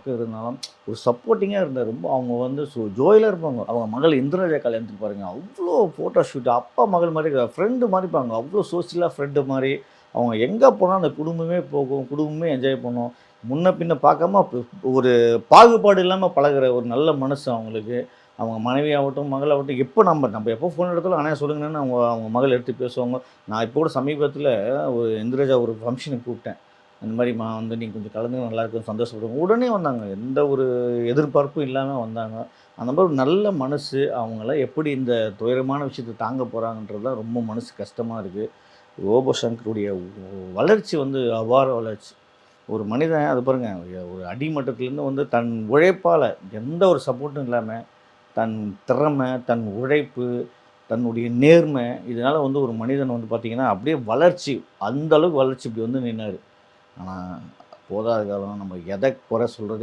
பக்கம் இருந்தாலும் ஒரு சப்போர்ட்டிங்கா இருந்தாரு. ரொம்ப அவங்க வந்து ஜோவியலா இருப்பாங்க. அவங்க மகள் இந்திரஜா கல்யாணத்துக்கு பாருங்க, அவ்ளோ ஃபோட்டோ ஷூட் அப்பா, மகள் மாரி ஃப்ரெண்டு மாரி இருப்பாங்க. அவ்ளோ சோசியலா ஃப்ரெண்டு மாரி. அவங்க எங்க போனாலும் அந்த குடும்பமே போகும். குடும்பமே என்ஜாய் பண்ணும். முன்ன பின்ன பார்க்காம ஒரு பாகுபாடு இல்லாம பழகுற ஒரு நல்ல மனசு அவங்களுக்கு. அவங்க மனைவியாகட்டும், மகளாகட்டும் எப்போ நம்ம எப்போ ஃபோன் எடுத்தாலும் அண்ணா சொல்லுங்கண்ணான்னு அவங்க அவங்க மகள் எடுத்து பேசுவாங்க. நான் இப்போ கூட சமீபத்தில ஒரு இந்திரஜா ஒரு ஃபங்ஷனுக்கு கூப்பிட்டேன். அந்த மாரிம்மா வந்து நீங்க கொஞ்சம் கலந்து நல்லாயிருக்கும் சந்தோஷப்படுங்க. உடனே வந்தாங்க. எந்த ஒரு எதிர்பார்ப்பும் இல்லாம வந்தாங்க. அந்த மாரி ஒரு நல்ல மனசு. அவங்கலாம் எப்படி இந்த துயரமான விஷயத்த தாங்க போறாங்கன்றது தான் ரொம்ப மனசு கஷ்டமா இருக்கு. ரோபோ சங்கருடைய வளர்ச்சி வந்து அபார வளர்ச்சி. ஒரு மனிதன் அது பாருங்க ஒரு அடிமட்டத்திலேருந்து வந்து தன் உழைப்பால எந்த ஒரு சப்போர்ட்டும் இல்லாம, தன் திறமை, தன் உழைப்பு, தன்னுடைய நேர்மை இதனால வந்து ஒரு மனிதன் வந்து பார்த்தீங்கன்னா, அப்படியே வளர்ச்சி அந்த அளவுக்கு வளர்ச்சி இப்படி வந்து நின்னாரு. ஆனா, போதாத காலம் நம்ம எத குறை சொல்றது?